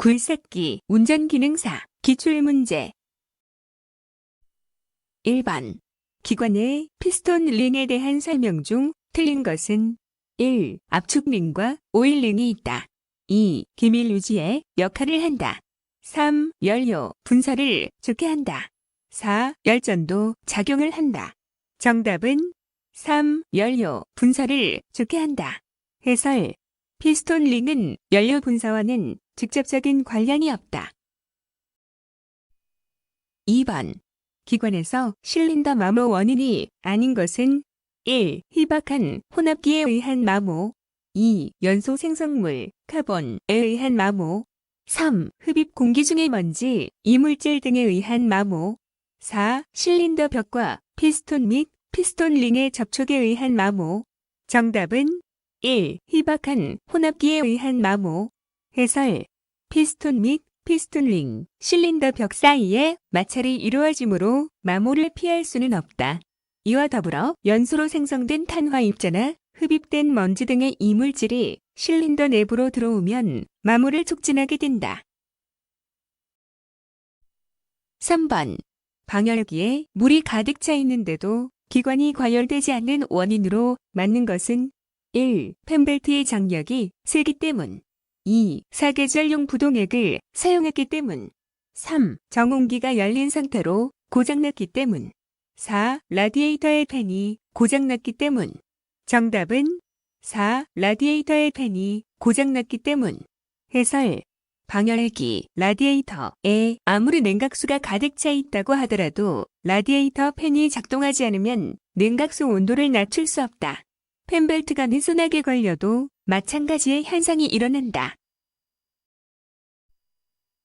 굴삭기, 운전기능사, 기출문제. 1번. 기관의 피스톤 링에 대한 설명 중 틀린 것은 1. 압축 링과 오일 링이 있다. 2. 기밀 유지의 역할을 한다. 3. 연료, 분사를 좋게 한다. 4. 열전도 작용을 한다. 정답은 3. 연료, 분사를 좋게 한다. 해설. 피스톤 링은 연료 분사와는 직접적인 관련이 없다. 2번. 기관에서 실린더 마모 원인이 아닌 것은 1. 희박한 혼합기에 의한 마모. 2. 연소 생성물, 카본에 의한 마모. 3. 흡입 공기 중의 먼지, 이물질 등에 의한 마모. 4. 실린더 벽과 피스톤 및 피스톤 링의 접촉에 의한 마모. 정답은 1. 희박한 혼합기에 의한 마모. 해설. 피스톤 및 피스톤 링, 실린더 벽 사이에 마찰이 이루어지므로 마모를 피할 수는 없다. 이와 더불어 연소로 생성된 탄화 입자나 흡입된 먼지 등의 이물질이 실린더 내부로 들어오면 마모를 촉진하게 된다. 3번. 방열기에 물이 가득 차 있는데도 기관이 과열되지 않는 원인으로 맞는 것은 1. 펜벨트의 장력이 세기 때문. 2. 사계절용 부동액을 사용했기 때문. 3. 정온기가 열린 상태로 고장났기 때문. 4. 라디에이터의 팬이 고장났기 때문. 정답은 4. 라디에이터의 팬이 고장났기 때문. 해설. 방열기, 라디에이터에 아무리 냉각수가 가득 차 있다고 하더라도 라디에이터 팬이 작동하지 않으면 냉각수 온도를 낮출 수 없다. 펜벨트가 느슨하게 걸려도 마찬가지의 현상이 일어난다.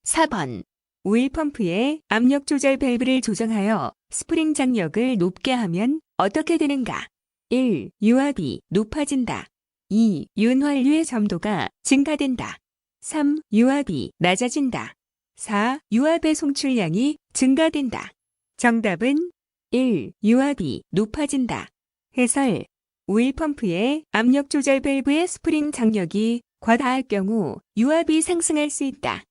4번. 오일 펌프의 압력 조절 밸브를 조정하여 스프링 장력을 높게 하면 어떻게 되는가? 1. 유압이 높아진다. 2. 윤활유의 점도가 증가된다. 3. 유압이 낮아진다. 4. 유압의 송출량이 증가된다. 정답은 1. 유압이 높아진다. 해설. 오일 펌프의 압력 조절 밸브의 스프링 장력이 과다할 경우 유압이 상승할 수 있다.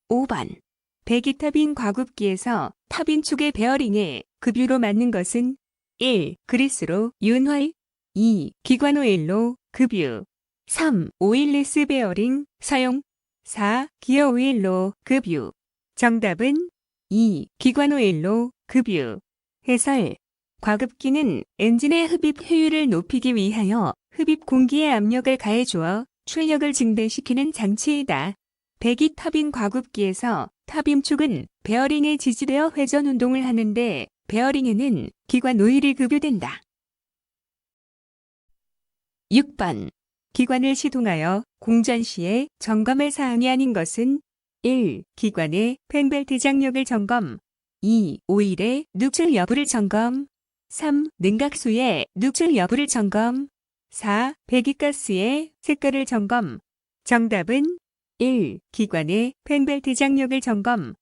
5번. 배기터빈 과급기에서 터빈 축의 베어링에 급유로 맞는 것은 1. 그리스로 윤활. 2. 기관 오일로 급유. 3. 오일리스 베어링 사용. 4. 기어 오일로 급유. 정답은 2. 기관 오일로 급유. 해설. 과급기는 엔진의 흡입 효율을 높이기 위하여 흡입 공기의 압력을 가해주어 출력을 증대시키는 장치이다. 배기 터빈 과급기에서 터빈축은 베어링에 지지되어 회전 운동을 하는데 베어링에는 기관 오일이 급유된다. 6번. 기관을 시동하여 공전 시에 점검할 사항이 아닌 것은 1. 기관의 펜벨트 장력을 점검. 2. 오일의 누출 여부를 점검. 3. 냉각수의 누출 여부를 점검. 4. 배기가스의 색깔을 점검. 정답은 1. 기관의 펜벨트 장력을 점검.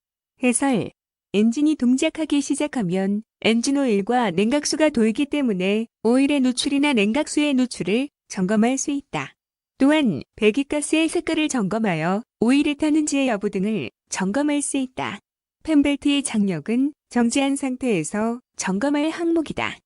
해설. 엔진이 동작하기 시작하면 엔진 오일과 냉각수가 돌기 때문에 오일의 누출이나 냉각수의 누출을 점검할 수 있다. 또한 배기가스의 색깔을 점검하여 오일이 타는지의 여부 등을 점검할 수 있다. 펜벨트의 장력은 정지한 상태에서 점검할 항목이다.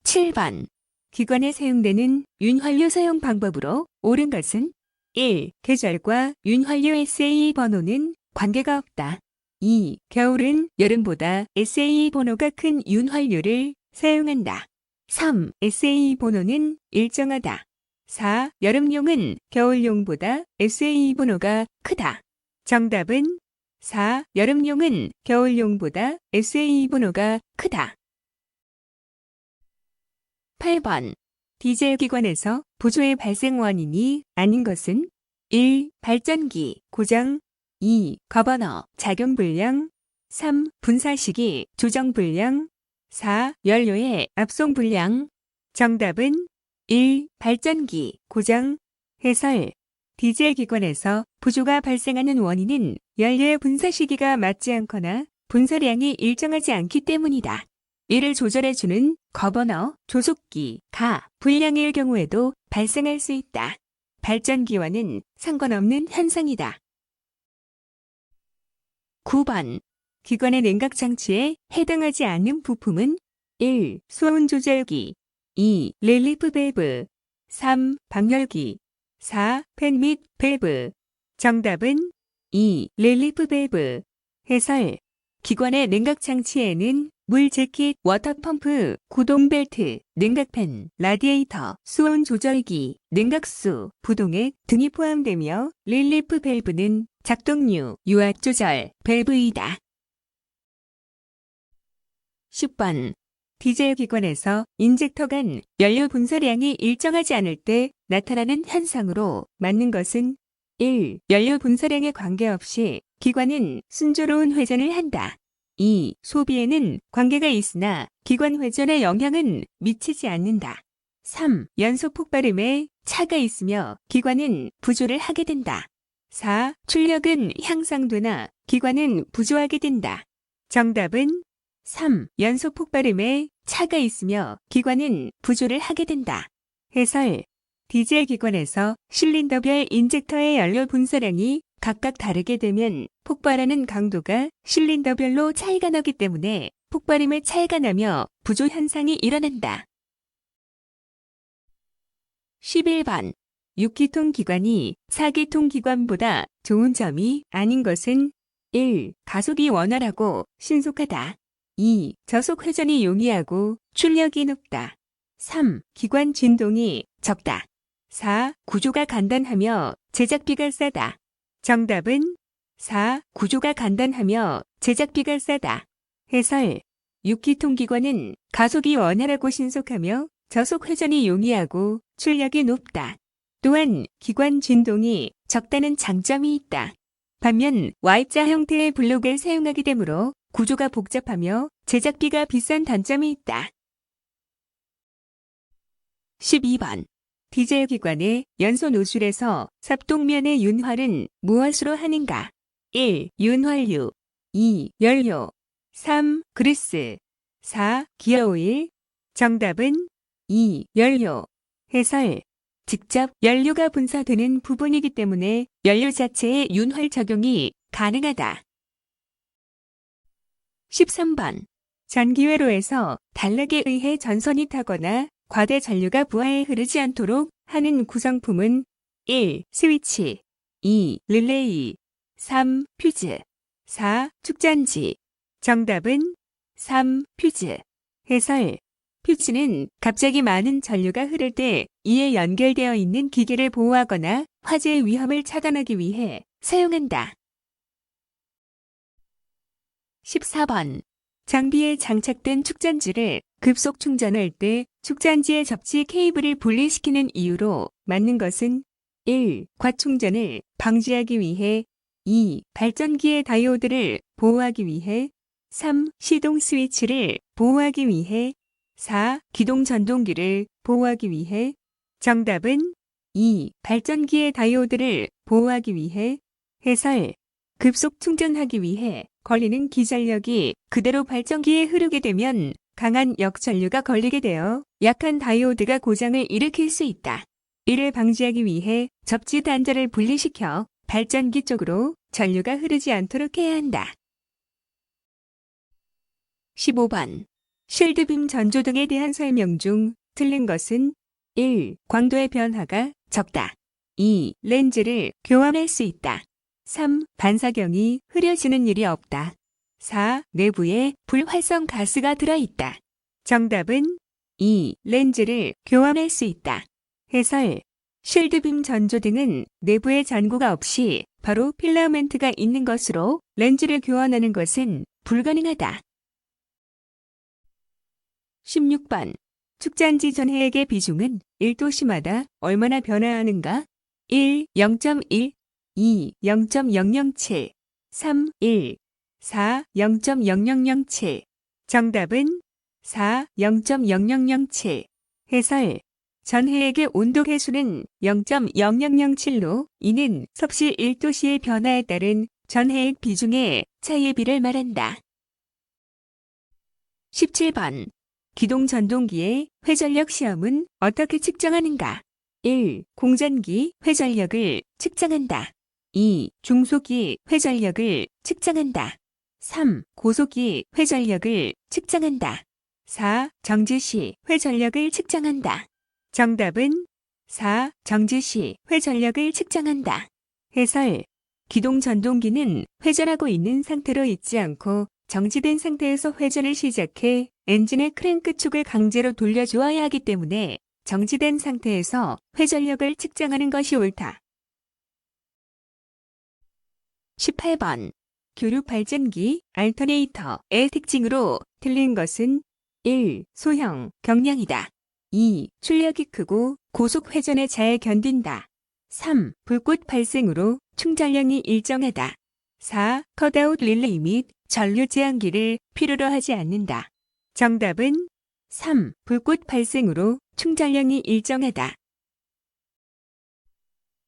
7번. 기관에 사용되는 윤활유 사용 방법으로 옳은 것은 1. 계절과 윤활유 SAE 번호는 관계가 없다. 2. 겨울은 여름보다 SAE 번호가 큰 윤활유를 사용한다. 3. SAE 번호는 일정하다. 4. 여름용은 겨울용보다 SAE 번호가 크다. 정답은 4. 여름용은 겨울용보다 SAE 번호가 크다. 8번. 디젤 기관에서 부조의 발생 원인이 아닌 것은 1. 발전기 고장. 2. 거버너 작용 불량. 3. 분사시기 조정 불량. 4. 연료의 압송 불량. 정답은 1. 발전기 고장. 해설. 디젤 기관에서 부조가 발생하는 원인은 연료의 분사 시기가 맞지 않거나 분사량이 일정하지 않기 때문이다. 이를 조절해주는 거버너, 조속기, 불량일 경우에도 발생할 수 있다. 발전기와는 상관없는 현상이다. 9번. 기관의 냉각 장치에 해당하지 않는 부품은 1. 수온 조절기 2. 릴리프 밸브 3. 방열기 4. 팬 및 밸브 정답은 2. 릴리프 밸브 해설 기관의 냉각 장치에는 물 재킷, 워터펌프, 구동 벨트, 냉각팬, 라디에이터, 수온 조절기, 냉각수, 부동액 등이 포함되며 릴리프 밸브는 작동류, 유압 조절 밸브이다. 10번. 디젤 기관에서 인젝터 간 연료 분사량이 일정하지 않을 때 나타나는 현상으로 맞는 것은 1. 연료 분사량에 관계없이 기관은 순조로운 회전을 한다. 2. 소비에는 관계가 있으나 기관 회전에 영향은 미치지 않는다. 3. 연소 폭발음에 차가 있으며 기관은 부조를 하게 된다. 4. 출력은 향상되나 기관은 부조하게 된다. 정답은 3. 연소 폭발음에 차가 있으며 기관은 부조를 하게 된다. 해설 디젤 기관에서 실린더별 인젝터의 연료 분사량이 각각 다르게 되면 폭발하는 강도가 실린더별로 차이가 나기 때문에 폭발음에 차이가 나며 부조 현상이 일어난다. 11번. 6기통 기관이 4기통 기관보다 좋은 점이 아닌 것은 1. 가속이 원활하고 신속하다. 2. 저속 회전이 용이하고 출력이 높다. 3. 기관 진동이 적다. 4. 구조가 간단하며 제작비가 싸다. 정답은 4. 구조가 간단하며 제작비가 싸다. 해설 6기통 기관은 가속이 원활하고 신속하며 저속 회전이 용이하고 출력이 높다. 또한 기관 진동이 적다는 장점이 있다. 반면 Y자 형태의 블록을 사용하게 되므로 구조가 복잡하며 제작비가 비싼 단점이 있다. 12번. 디젤 기관의 연소 노즐에서 삽동면의 윤활은 무엇으로 하는가? 1. 윤활유 2. 연료 3. 그리스 4. 기어오일 정답은 2. 연료 해설 직접 연료가 분사되는 부분이기 때문에 연료 자체의 윤활 작용이 가능하다. 13번. 전기회로에서 단락에 의해 전선이 타거나 과대 전류가 부하에 흐르지 않도록 하는 구성품은 1. 스위치 2. 릴레이 3. 퓨즈 4. 축전지 정답은 3. 퓨즈 해설 퓨즈는 갑자기 많은 전류가 흐를 때 이에 연결되어 있는 기계를 보호하거나 화재의 위험을 차단하기 위해 사용한다. 14번. 장비에 장착된 축전지를 급속 충전할 때 축전지의 접지 케이블을 분리시키는 이유로 맞는 것은 1. 과충전을 방지하기 위해 2. 발전기의 다이오드를 보호하기 위해 3. 시동 스위치를 보호하기 위해 4. 기동 전동기를 보호하기 위해 정답은 2. 발전기의 다이오드를 보호하기 위해 해설 급속 충전하기 위해 걸리는 기전력이 그대로 발전기에 흐르게 되면 강한 역전류가 걸리게 되어 약한 다이오드가 고장을 일으킬 수 있다. 이를 방지하기 위해 접지 단자를 분리시켜 발전기 쪽으로 전류가 흐르지 않도록 해야 한다. 15번. 실드빔 전조등에 대한 설명 중 틀린 것은 1. 광도의 변화가 적다. 2. 렌즈를 교환할 수 있다. 3. 반사경이 흐려지는 일이 없다. 4. 내부에 불활성 가스가 들어있다. 정답은 2. 렌즈를 교환할 수 있다. 해설 실드빔 전조등은 내부에 전구가 없이 바로 필라멘트가 있는 것으로 렌즈를 교환하는 것은 불가능하다. 16번. 축전지 전해액의 비중은 1도시마다 얼마나 변화하는가? 1. 0.1 2. 0.007 3. 1 4. 0.0007 정답은 4. 0.0007 해설 전해액의 온도 계수는 0.0007로 이는 섭씨 1도씨의 변화에 따른 전해액 비중의 차이의 비를 말한다. 17번. 기동 전동기의 회전력 시험은 어떻게 측정하는가? 1. 공전기 회전력을 측정한다. 2. 중소기 회전력을 측정한다. 3. 고속기 회전력을 측정한다. 4. 정지시 회전력을 측정한다. 정답은 4. 정지시 회전력을 측정한다. 해설. 기동전동기는 회전하고 있는 상태로 있지 않고 정지된 상태에서 회전을 시작해 엔진의 크랭크 축을 강제로 돌려주어야 하기 때문에 정지된 상태에서 회전력을 측정하는 것이 옳다. 18번. 교류발전기 알터네이터의 특징으로 틀린 것은 1. 소형, 경량이다. 2. 출력이 크고 고속 회전에 잘 견딘다. 3. 불꽃 발생으로 충전량이 일정하다. 4. 컷아웃 릴레이 및 전류 제한기를 필요로 하지 않는다. 정답은 3. 불꽃 발생으로 충전량이 일정하다.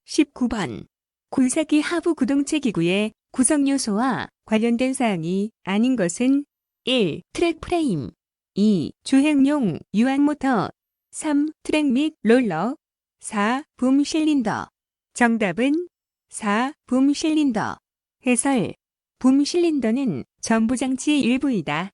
19번. 굴삭기 하부 구동체 기구의 구성 요소와 관련된 사항이 아닌 것은 1. 트랙 프레임 2. 주행용 유압모터 3. 트랙 및 롤러 4. 붐 실린더. 정답은 4. 붐 실린더. 해설. 붐 실린더는 전부장치의 일부이다.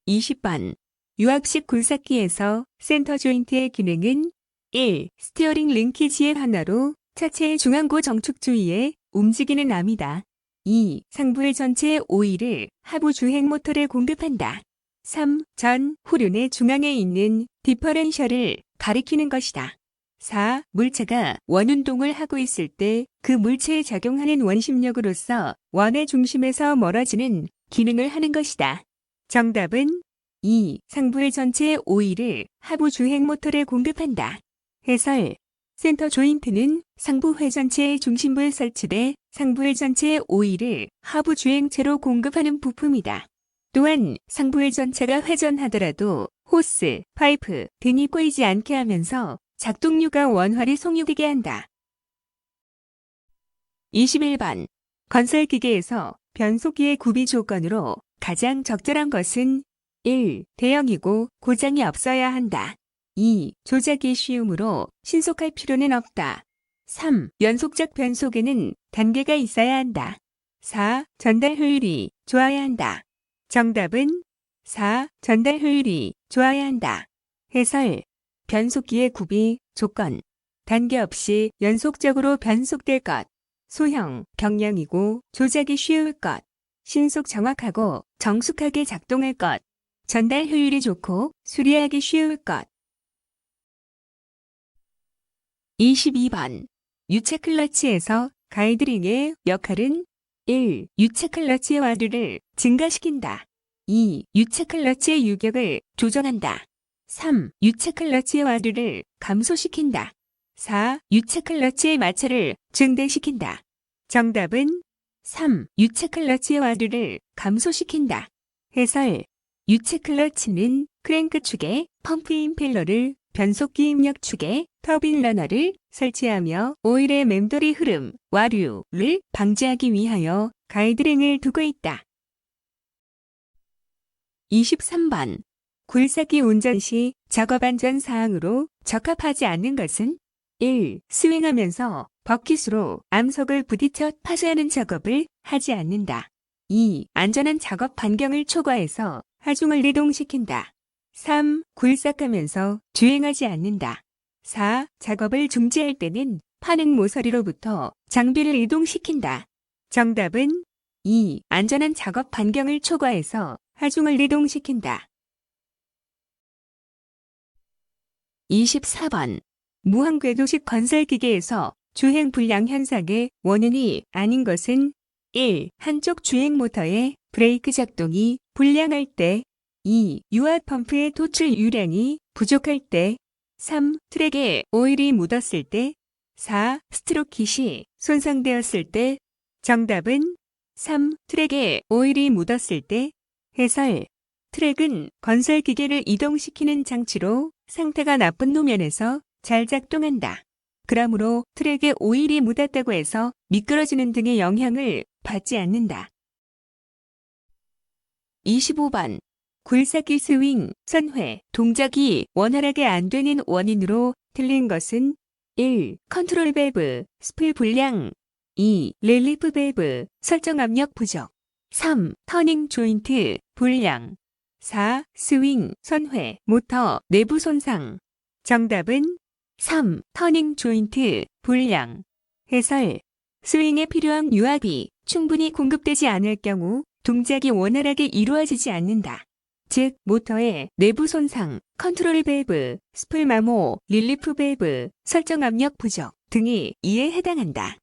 20번. 유압식 굴삭기에서 센터 조인트의 기능은 1. 스티어링 링키지의 하나로 차체의 중앙고 정축 주위에 움직이는 암이다. 2. 상부의 전체 오일을 하부 주행 모터에 공급한다. 3. 전 후륜의 중앙에 있는 디퍼렌셜을 가리키는 것이다. 4. 물체가 원운동을 하고 있을 때 그 물체에 작용하는 원심력으로서 원의 중심에서 멀어지는 기능을 하는 것이다. 정답은 2. 상부의 전체 오일을 하부 주행 모터에 공급한다. 해설. 센터 조인트는 상부 회전체의 중심부에 설치돼 상부 회전체의 오일을 하부 주행체로 공급하는 부품이다. 또한 상부 회전체가 회전하더라도 호스, 파이프 등이 꼬이지 않게 하면서 작동류가 원활히 송유되게 한다. 21번. 건설기계에서 변속기의 구비 조건으로 가장 적절한 것은 1. 대형이고 고장이 없어야 한다. 2. 조작이 쉬우므로 신속할 필요는 없다. 3. 연속적 변속에는 단계가 있어야 한다. 4. 전달 효율이 좋아야 한다. 정답은 4. 전달 효율이 좋아야 한다. 해설. 변속기의 구비 조건. 단계 없이 연속적으로 변속될 것. 소형, 경량이고 조작이 쉬울 것. 신속 정확하고 정숙하게 작동할 것. 전달 효율이 좋고 수리하기 쉬울 것. 22번. 유체 클러치에서 가이드링의 역할은 1. 유체 클러치의 와류를 증가시킨다. 2. 유체 클러치의 유격을 조정한다. 3. 유체 클러치의 와류를 감소시킨다. 4. 유체 클러치의 마찰을 증대시킨다. 정답은 3. 유체 클러치의 와류를 감소시킨다. 해설. 유체 클러치는 크랭크 축에 펌프 임펠러를 변속기 입력 축에 터빈 러너를 설치하며 오일의 맴돌이 흐름, 와류를 방지하기 위하여 가이드링을 두고 있다. 23번. 굴삭기 운전 시 작업 안전 사항으로 적합하지 않는 것은 1. 스윙하면서 버킷으로 암석을 부딪혀 파쇄하는 작업을 하지 않는다. 2. 안전한 작업 반경을 초과해서 하중을 이동시킨다. 3. 굴삭하면서 주행하지 않는다. 4. 작업을 중지할 때는 파는 모서리로부터 장비를 이동시킨다. 정답은 2. 안전한 작업 반경을 초과해서 하중을 이동시킨다. 24번. 무한궤도식 건설기계에서 주행 불량 현상의 원인이 아닌 것은 1. 한쪽 주행 모터의 브레이크 작동이 불량할 때 2. 유압 펌프의 토출 유량이 부족할 때 3. 트랙에 오일이 묻었을 때 4. 스트로킷이 손상되었을 때. 정답은 3. 트랙에 오일이 묻었을 때. 해설. 트랙은 건설기계를 이동시키는 장치로 상태가 나쁜 노면에서 잘 작동한다. 그러므로 트랙에 오일이 묻었다고 해서 미끄러지는 등의 영향을 받지 않는다. 25번. 굴삭기 스윙, 선회, 동작이 원활하게 안 되는 원인으로 틀린 것은 1. 컨트롤 밸브, 스풀 불량 2. 릴리프 밸브, 설정 압력 부족 3. 터닝 조인트, 불량 4. 스윙, 선회, 모터, 내부 손상 정답은 3. 터닝 조인트, 불량 해설 스윙에 필요한 유압이 충분히 공급되지 않을 경우 동작이 원활하게 이루어지지 않는다. 즉, 모터의 내부 손상, 컨트롤 밸브, 스풀 마모, 릴리프 밸브, 설정 압력 부족 등이 이에 해당한다.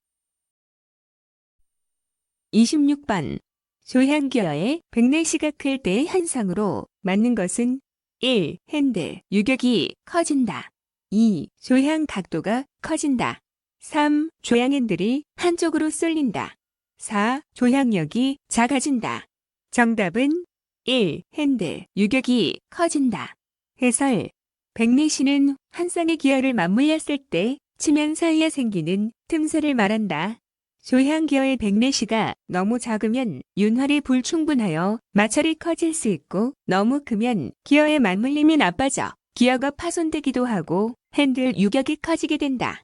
26번. 조향 기어의 백내시가 클 때의 현상으로 맞는 것은 1. 핸들, 유격이 커진다. 2. 조향 각도가 커진다. 3. 조향 핸들이 한쪽으로 쏠린다. 4. 조향력이 작아진다. 정답은 1. 핸들, 유격이 커진다. 해설 백내시는 한 쌍의 기어를 맞물렸을 때 치면 사이에 생기는 틈새를 말한다. 조향 기어의 백내시가 너무 작으면 윤활이 불충분하여 마찰이 커질 수 있고 너무 크면 기어에 맞물림이 나빠져 기어가 파손되기도 하고 핸들 유격이 커지게 된다.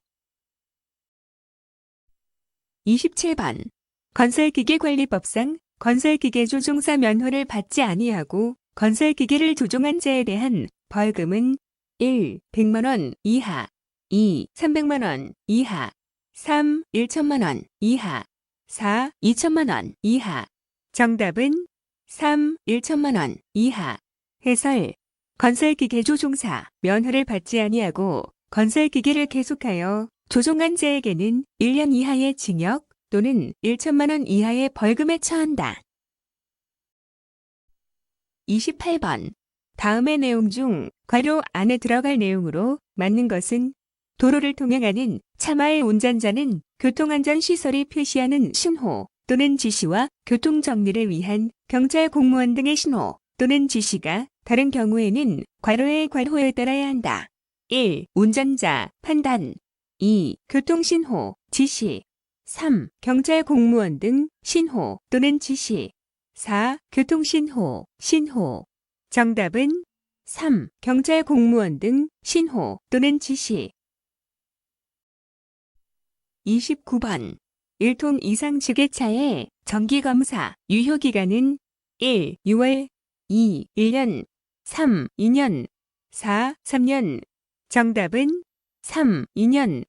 27번. 건설기계관리법상 건설기계 조종사 면허를 받지 아니하고 건설기계를 조종한 자에 대한 벌금은 1. 100만원 이하 2. 300만원 이하 3. 1천만원 이하 4. 2천만원 이하 정답은 3. 1천만원 이하 해설 건설기계 조종사 면허를 받지 아니하고 건설기계를 계속하여 조종한 자에게는 1년 이하의 징역 또는 1천만원 이하의 벌금에 처한다. 28번. 다음의 내용 중 괄호 안에 들어갈 내용으로 맞는 것은 도로를 통행하는 차마의 운전자는 교통안전시설이 표시하는 신호 또는 지시와 교통정리를 위한 경찰 공무원 등의 신호 또는 지시가 다른 경우에는 괄호의 괄호에 따라야 한다. 1. 운전자, 판단 2. 교통신호, 지시 3. 경찰 공무원 등 신호 또는 지시 4. 교통신호, 신호 정답은 3. 경찰 공무원 등 신호 또는 지시 29번. 1톤 이상 지게차의 정기검사 유효기간은 1. 6월 2. 1년 3. 2년 4. 3년 정답은 3. 2년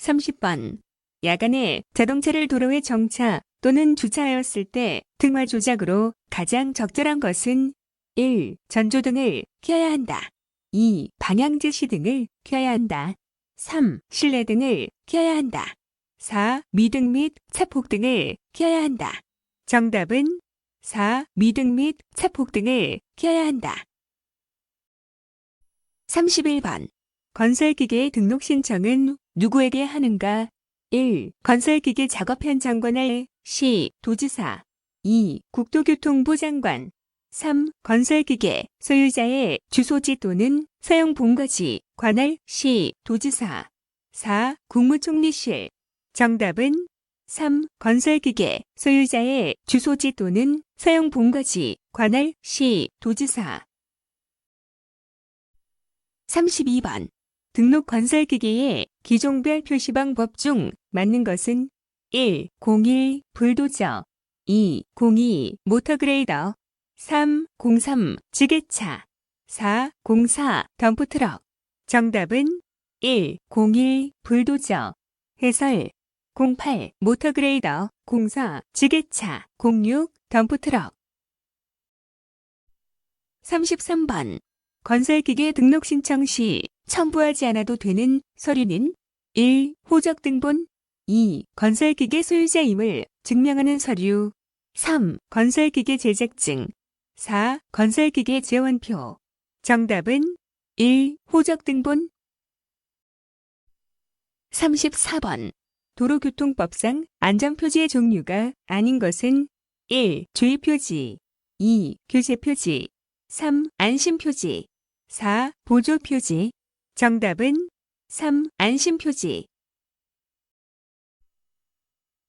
30번. 야간에 자동차를 도로에 정차 또는 주차하였을 때 등화 조작으로 가장 적절한 것은 1. 전조등을 켜야 한다. 2. 방향지시 등을 켜야 한다. 3. 실내등을 켜야 한다. 4. 미등 및 차폭등을 켜야 한다. 정답은 4. 미등 및 차폭등을 켜야 한다. 31번. 건설기계의 등록 신청은 누구에게 하는가? 1. 건설기계 작업 현장 관할 시 도지사 2. 국토교통부 장관 3. 건설기계 소유자의 주소지 또는 사용 본거지 관할 시 도지사 4. 국무총리실 정답은 3. 건설기계 소유자의 주소지 또는 사용 본거지 관할 시 도지사 32번. 등록 건설기계의 기종별 표시 방법 중 맞는 것은 1. 01 불도저 2. 02 모터그레이더 3. 03 지게차 4. 04 덤프트럭 정답은 1. 01 불도저 해설 08 모터그레이더 04 지게차 06 덤프트럭 33번. 건설기계 등록 신청 시 첨부하지 않아도 되는 서류는 1. 호적등본 2. 건설기계 소유자임을 증명하는 서류 3. 건설기계 제작증 4. 건설기계 재원표 정답은 1. 호적등본 34번. 도로교통법상 안전표지의 종류가 아닌 것은 1. 주의표지 2. 교체표지 3. 안심표지 4. 보조표지 정답은 3. 안심표지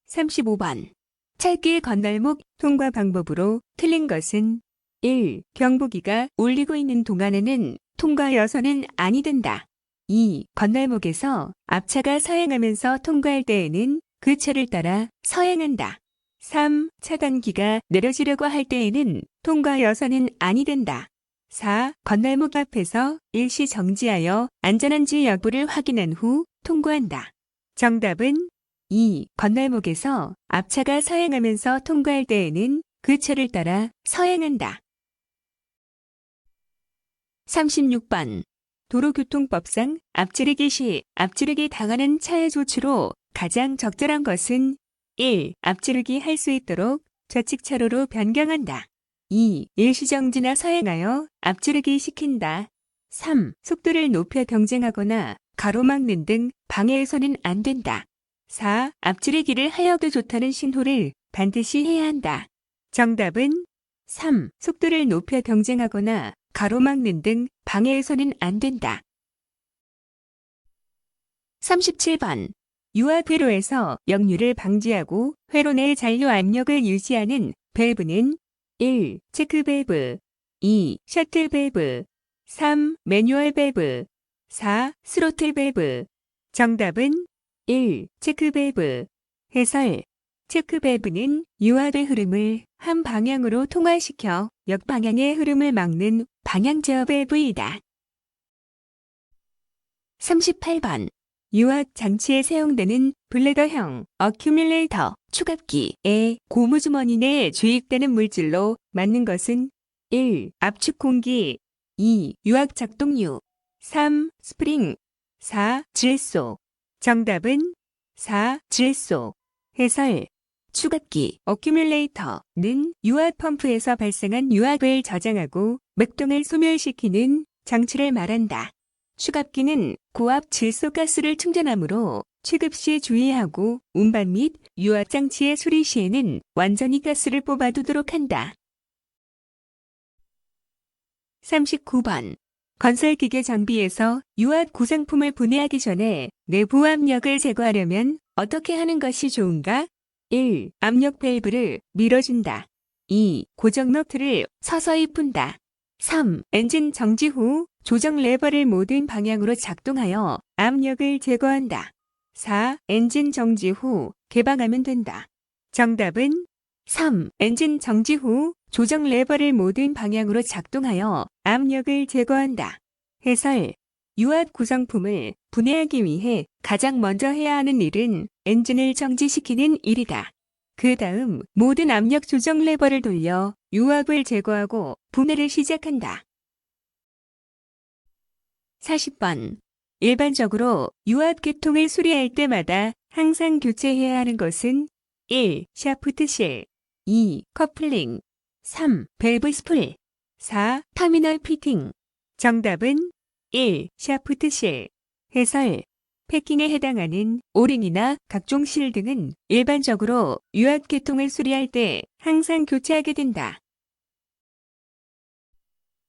35번. 찰길 건널목 통과 방법으로 틀린 것은 1. 경보기가 울리고 있는 동안에는 통과여서는 아니 된다. 2. 건널목에서 앞차가 서행하면서 통과할 때에는 그 차를 따라 서행한다. 3. 차단기가 내려지려고 할 때에는 통과여서는 아니 된다. 4. 건널목 앞에서 일시 정지하여 안전한지 여부를 확인한 후 통과한다. 정답은 2. 건널목에서 앞차가 서행하면서 통과할 때에는 그 차를 따라 서행한다. 36번. 도로교통법상 앞지르기 시 앞지르기 당하는 차의 조치로 가장 적절한 것은 1. 앞지르기 할 수 있도록 좌측 차로로 변경한다. 2. 일시정지나 서행하여 앞지르기 시킨다. 3. 속도를 높여 경쟁하거나 가로막는 등 방해해서는 안 된다. 4. 앞지르기를 하여도 좋다는 신호를 반드시 해야 한다. 정답은 3. 속도를 높여 경쟁하거나 가로막는 등 방해해서는 안 된다. 37번. 유압 회로에서 역류를 방지하고 회로 내 잔류 압력을 유지하는 밸브는 1. 체크 밸브 2. 셔틀 밸브 3. 매뉴얼 밸브 4. 스로틀 밸브 정답은 1. 체크 밸브 해설 체크 밸브는 유압의 흐름을 한 방향으로 통화시켜 역방향의 흐름을 막는 방향 제어 밸브이다. 38번. 유압 장치에 사용되는 블래더형 어큐뮬레이터 추갑기에 고무주머니 내에 주입되는 물질로 맞는 것은 1. 압축 공기 2. 유압 작동유 3. 스프링 4. 질소 정답은 4. 질소 해설 추갑기 어큐뮬레이터는 유압 펌프에서 발생한 유압을 저장하고 맥동을 소멸시키는 장치를 말한다. 추갑기는 고압 질소가스를 충전하므로 취급 시 주의하고 운반 및 유압 장치의 수리 시에는 완전히 가스를 뽑아두도록 한다. 39번. 건설기계 장비에서 유압 구성품을 분해하기 전에 내부 압력을 제거하려면 어떻게 하는 것이 좋은가? 1. 압력 밸브를 밀어준다. 2. 고정 너트를 서서히 푼다. 3. 엔진 정지 후 조정 레버를 모든 방향으로 작동하여 압력을 제거한다. 4. 엔진 정지 후 개방하면 된다. 정답은 3. 엔진 정지 후 조정 레버를 모든 방향으로 작동하여 압력을 제거한다. 해설 유압 구성품을 분해하기 위해 가장 먼저 해야 하는 일은 엔진을 정지시키는 일이다. 그 다음 모든 압력 조정 레버를 돌려 유압을 제거하고 분해를 시작한다. 40번. 일반적으로 유압 계통을 수리할 때마다 항상 교체해야 하는 것은 1. 샤프트 실 2. 커플링 3. 밸브 스풀 4. 터미널 피팅 정답은 1. 샤프트 실 해설 패킹에 해당하는 오링이나 각종 실 등은 일반적으로 유압 계통을 수리할 때 항상 교체하게 된다.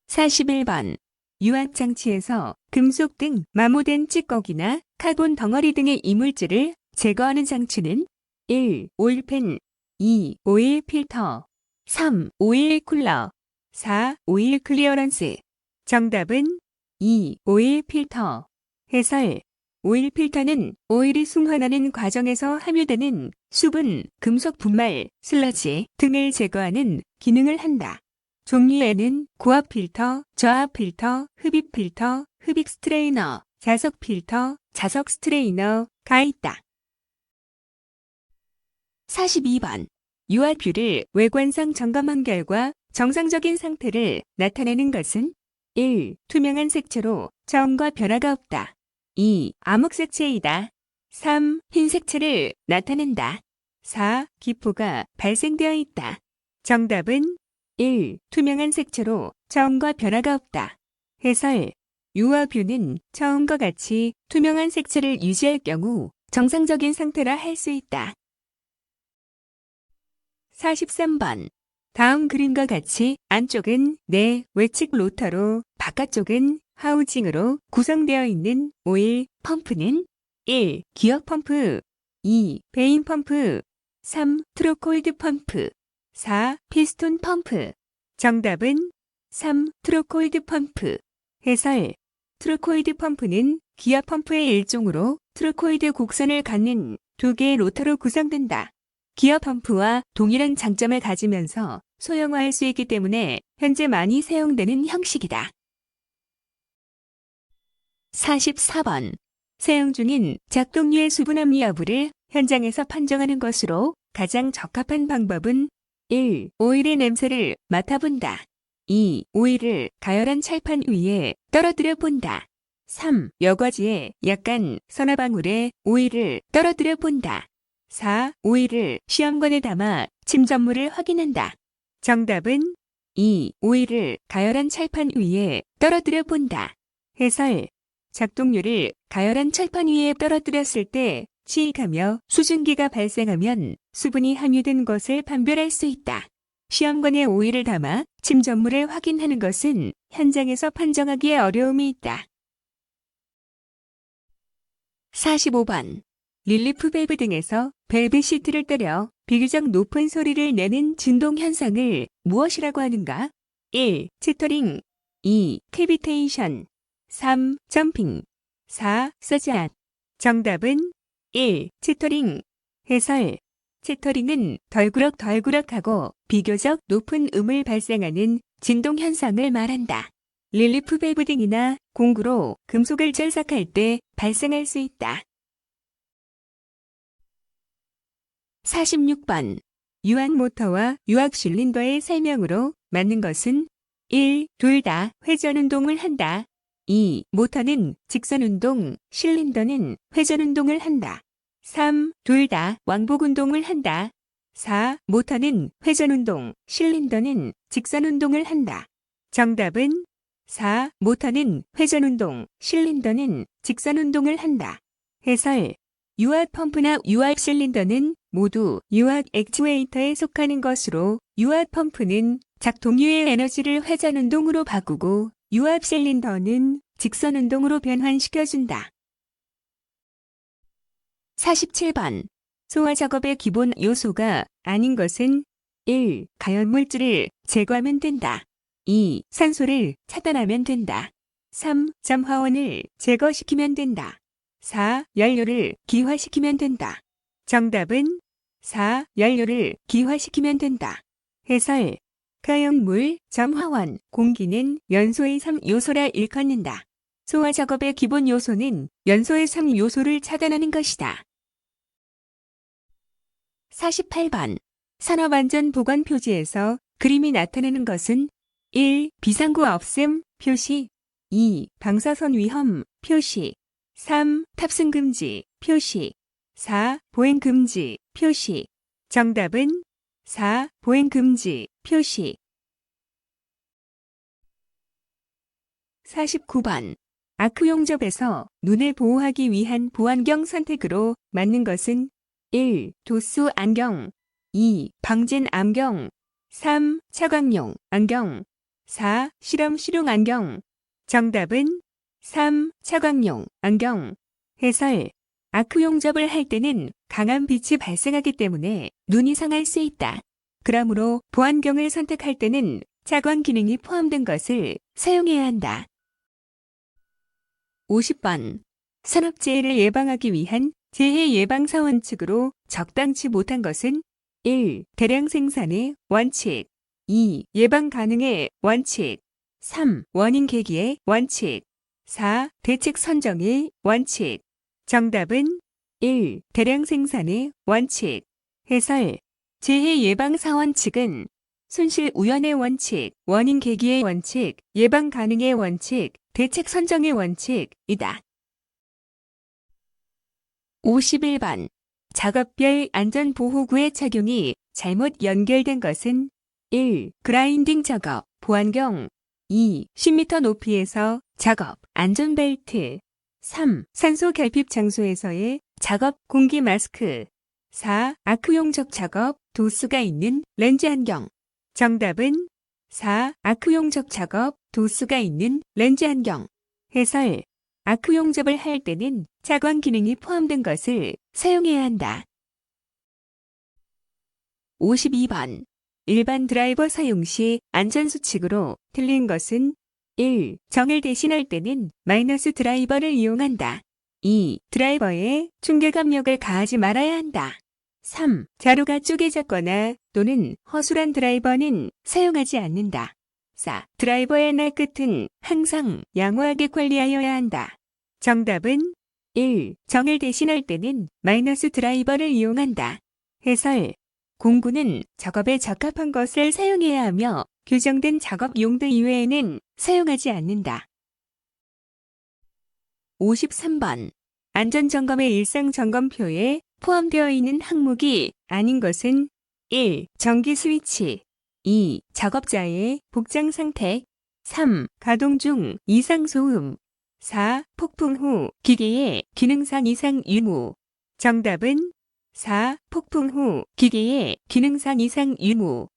41번. 유압 장치에서 금속 등 마모된 찌꺼기나 카본 덩어리 등의 이물질을 제거하는 장치는 1. 오일팬 2. 오일 필터 3. 오일 쿨러 4. 오일 클리어런스 정답은 2. 오일 필터 해설 오일 필터는 오일이 순환하는 과정에서 함유되는 수분, 금속 분말, 슬러지 등을 제거하는 기능을 한다. 종류에는 고압 필터, 저압 필터, 흡입 필터, 흡입 스트레이너, 자석 필터, 자석 스트레이너가 있다. 42번. 유압뷰를 외관상 점검한 결과 정상적인 상태를 나타내는 것은 1. 투명한 색채로 점과 변화가 없다. 2. 암흑 색채이다. 3. 흰 색채를 나타낸다. 4. 기포가 발생되어 있다. 정답은 1. 투명한 색채로 점과 변화가 없다. 해설 유압뷰는 처음과 같이 투명한 색채를 유지할 경우 정상적인 상태라 할 수 있다. 43번. 다음 그림과 같이 안쪽은 내 외측 로터로 바깥쪽은 하우징으로 구성되어 있는 오일 펌프는 1. 기역 펌프 2. 베인 펌프 3. 트로콜드 펌프 4. 피스톤 펌프 정답은 3. 트로콜드 펌프 해설 트로콜드 펌프는 기아 펌프의 일종으로 트로콜드 곡선을 갖는 두 개의 로터로 구성된다. 기아 펌프와 동일한 장점을 가지면서 소형화할 수 있기 때문에 현재 많이 사용되는 형식이다. 44번. 사용 중인 작동류의 수분 함유 여부를 현장에서 판정하는 것으로 가장 적합한 방법은 1. 오일의 냄새를 맡아본다. 2. 오일을 가열한 찰판 위에 떨어뜨려 본다. 3. 여과지에 약간 서너방울에 오일을 떨어뜨려 본다. 4. 오일을 시험관에 담아 침전물을 확인한다. 정답은 2. 오일을 가열한 찰판 위에 떨어뜨려 본다. 해설 작동류를 가열한 철판 위에 떨어뜨렸을 때 치익하며 수증기가 발생하면 수분이 함유된 것을 판별할 수 있다. 시험관에 오일을 담아 침전물을 확인하는 것은 현장에서 판정하기에 어려움이 있다. 45번. 릴리프 밸브 등에서 밸브 시트를 때려 비교적 높은 소리를 내는 진동 현상을 무엇이라고 하는가? 1. 치터링 2. 캐비테이션 3. 점핑 4. 서지앗 정답은 1. 치터링 해설 치터링은 덜그럭덜그럭하고 비교적 높은 음을 발생하는 진동 현상을 말한다. 릴리프 밸브 등이나 공구로 금속을 절삭할 때 발생할 수 있다. 46번. 유압 모터와 유압 실린더의 설명으로 맞는 것은 1. 둘 다 회전운동을 한다. 2. 모터는 직선운동, 실린더는 회전운동을 한다. 3. 둘 다 왕복운동을 한다. 4. 모터는 회전운동, 실린더는 직선운동을 한다. 정답은 4. 모터는 회전운동, 실린더는 직선운동을 한다. 해설 유압 펌프나 유압 실린더는 모두 유압 액추에이터에 속하는 것으로 유압 펌프는 작동류의 에너지를 회전운동으로 바꾸고 유압 실린더는 직선운동으로 변환시켜준다. 47번. 소화 작업의 기본 요소가 아닌 것은 1. 가열물질을 제거하면 된다. 2. 산소를 차단하면 된다. 3. 점화원을 제거시키면 된다. 4. 연료를 기화시키면 된다. 정답은 4. 연료를 기화시키면 된다. 해설 가열물, 점화원, 공기는 연소의 3요소라 일컫는다. 소화 작업의 기본 요소는 연소의 3요소를 차단하는 것이다. 48번. 산업안전보건 표지에서 그림이 나타내는 것은 1. 비상구 없음 표시 2. 방사선 위험 표시 3. 탑승 금지 표시 4. 보행 금지 표시 정답은 4. 보행 금지 표시 49번. 아크 용접에서 눈을 보호하기 위한 보안경 선택으로 맞는 것은 1. 도수 안경 2. 방진 안경 3. 차광용 안경 4. 실험 안경 정답은 3. 차광용 안경 해설 아크 용접을 할 때는 강한 빛이 발생하기 때문에 눈이 상할 수 있다. 그러므로 보안경을 선택할 때는 차광 기능이 포함된 것을 사용해야 한다. 50번. 산업재해를 예방하기 위한 재해예방사 원칙으로 적당치 못한 것은 1. 대량 생산의 원칙 2. 예방 가능의 원칙 3. 원인 계기의 원칙 4. 대책 선정의 원칙 정답은 1. 대량 생산의 원칙 해설 재해예방사 원칙은 손실 우연의 원칙, 원인 계기의 원칙, 예방 가능의 원칙, 대책 선정의 원칙이다. 51번. 작업별 안전보호구의 착용이 잘못 연결된 것은 1. 그라인딩 작업, 보안경 2. 10m 높이에서 작업, 안전벨트 3. 산소 결핍 장소에서의 작업, 공기 마스크 4. 아크 용접 작업, 도수가 있는 렌즈 안경 정답은 4. 아크 용접 작업, 도수가 있는 렌즈 안경 해설 아크 용접을 할 때는 차광 기능이 포함된 것을 사용해야 한다. 52번. 일반 드라이버 사용 시 안전수칙으로 틀린 것은 1. 정을 대신할 때는 마이너스 드라이버를 이용한다. 2. 드라이버에 충격압력을 가하지 말아야 한다. 3. 자루가 쪼개졌거나 또는 허술한 드라이버는 사용하지 않는다. 4. 드라이버의 날 끝은 항상 양호하게 관리하여야 한다. 정답은 1. 정을 대신할 때는 마이너스 드라이버를 이용한다. 해설. 공구는 작업에 적합한 것을 사용해야 하며 규정된 작업 용도 이외에는 사용하지 않는다. 53번. 안전점검의 일상점검표에 포함되어 있는 항목이 아닌 것은 1. 전기 스위치 2. 작업자의 복장 상태 3. 가동 중 이상 소음 4. 폭풍 후 기계의 기능상 이상 유무. 정답은 4. 폭풍 후 기계의 기능상 이상 유무.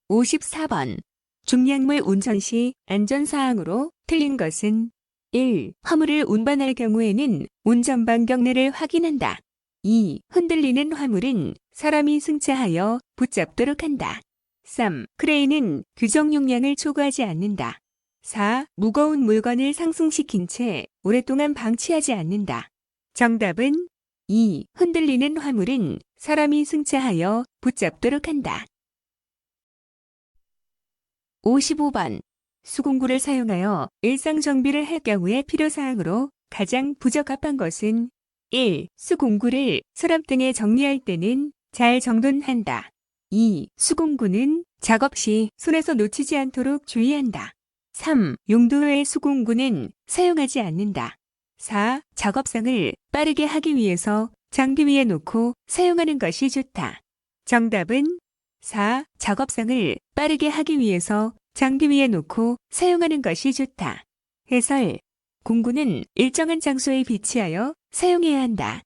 54번. 중량물 운전 시 안전사항으로 틀린 것은 1. 화물을 운반할 경우에는 운전방 경내를 확인한다. 2. 흔들리는 화물은 사람이 승차하여 붙잡도록 한다. 3. 크레인은 규정 용량을 초과하지 않는다. 4. 무거운 물건을 상승시킨 채 오랫동안 방치하지 않는다. 정답은 2. 흔들리는 화물은 사람이 승차하여 붙잡도록 한다. 55번. 수공구를 사용하여 일상 정비를 할 경우의 필요사항으로 가장 부적합한 것은 1. 수공구를 서랍 등에 정리할 때는 잘 정돈한다. 2. 수공구는 작업 시 손에서 놓치지 않도록 주의한다. 3. 용도 외의 수공구는 사용하지 않는다. 4. 작업상을 빠르게 하기 위해서 장비 위에 놓고 사용하는 것이 좋다. 정답은 4. 작업상을 빠르게 하기 위해서 장비 위에 놓고 사용하는 것이 좋다. 해설. 공구는 일정한 장소에 비치하여 사용해야 한다.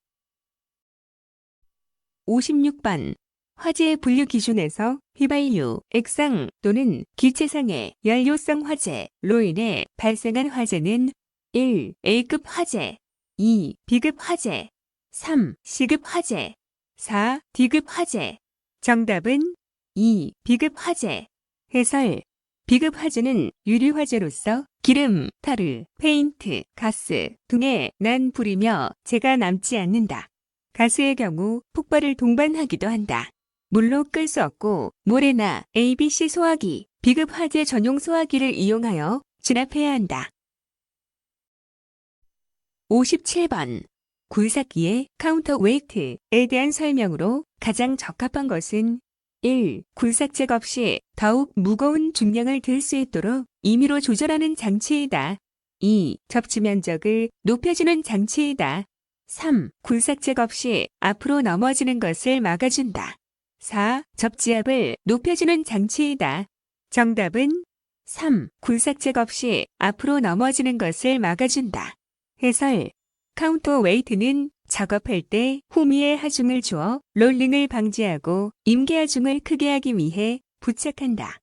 56번. 화재 분류 기준에서 휘발유, 액상 또는 기체상의 연료성 화재로 인해 발생한 화재는 1. A급 화재 2. B급 화재 3. C급 화재 4. D급 화재. 정답은 2. B급 화재. 해설. B급 화재는 유류 화재로서 기름, 타르, 페인트, 가스 등에 난 불이며 재가 남지 않는다. 가스의 경우 폭발을 동반하기도 한다. 물로 끌 수 없고 모래나 ABC 소화기, B급 화재 전용 소화기를 이용하여 진압해야 한다. 57번. 굴삭기의 카운터 웨이트에 대한 설명으로 가장 적합한 것은 1. 굴삭 작업 시 더욱 무거운 중량을 들 수 있도록 임의로 조절하는 장치이다. 2. 접지 면적을 높여주는 장치이다. 3. 굴삭 작업 시 앞으로 넘어지는 것을 막아준다. 4. 접지압을 높여주는 장치이다. 정답은 3. 굴삭 작업 시 앞으로 넘어지는 것을 막아준다. 해설. 카운터 웨이트는 작업할 때 호미에 하중을 주어 롤링을 방지하고 임계 하중을 크게 하기 위해 부착한다.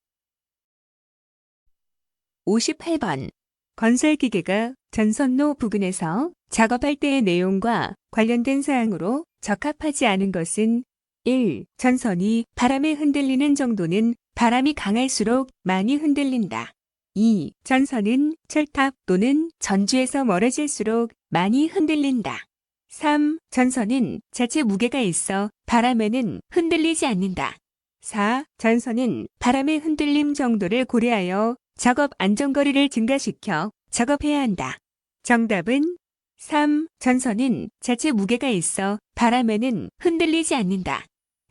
58번. 건설기계가 전선로 부근에서 작업할 때의 내용과 관련된 사항으로 적합하지 않은 것은 1. 전선이 바람에 흔들리는 정도는 바람이 강할수록 많이 흔들린다. 2. 전선은 철탑 또는 전주에서 멀어질수록 많이 흔들린다. 3. 전선은 자체 무게가 있어 바람에는 흔들리지 않는다. 4. 전선은 바람의 흔들림 정도를 고려하여 작업 안전거리를 증가시켜 작업해야 한다. 정답은 3. 전선은 자체 무게가 있어 바람에는 흔들리지 않는다.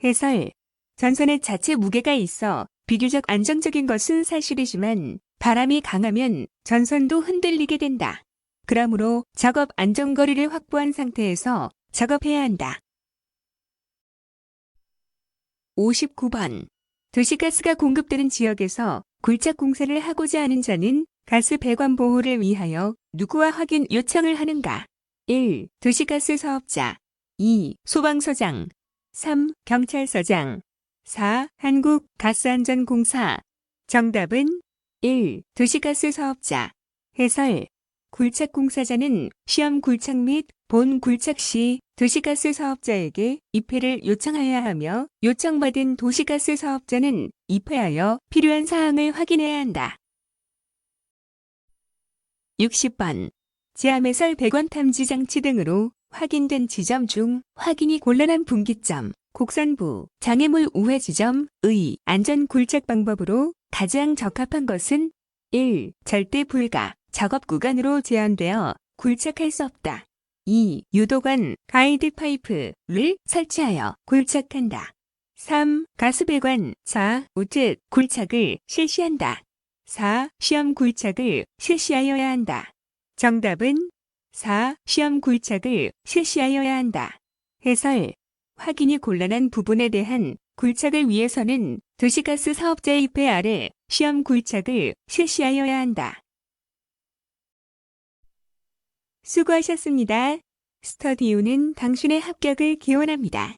해설. 전선에 자체 무게가 있어 비교적 안정적인 것은 사실이지만 바람이 강하면 전선도 흔들리게 된다. 그러므로 작업 안전거리를 확보한 상태에서 작업해야 한다. 59번. 도시가스가 공급되는 지역에서 굴착 공사를 하고자 하는 자는 가스 배관 보호를 위하여 누구와 확인 요청을 하는가? 1. 도시가스 사업자 2. 소방서장 3. 경찰서장 4. 한국가스안전공사. 정답은 1. 도시가스 사업자. 해설. 굴착 공사자는 시험 굴착 및 본 굴착 시 도시가스 사업자에게 입회를 요청하여야 하며 요청받은 도시가스 사업자는 입회하여 필요한 사항을 확인해야 한다. 60번. 지하매설 배관 탐지 장치 등으로 확인된 지점 중 확인이 곤란한 분기점, 곡선부, 장애물 우회 지점의 안전 굴착 방법으로 가장 적합한 것은 1. 절대 불가, 작업 구간으로 제한되어 굴착할 수 없다. 2. 유도관, 가이드 파이프를 설치하여 굴착한다. 3. 가스배관, 우측 굴착을 실시한다. 4. 시험 굴착을 실시하여야 한다. 정답은 4. 시험 굴착을 실시하여야 한다. 해설. 확인이 곤란한 부분에 대한 굴착을 위해서는 도시가스 사업자의 입회 아래 시험 굴착을 실시하여야 한다. 수고하셨습니다. 스터디오는 당신의 합격을 기원합니다.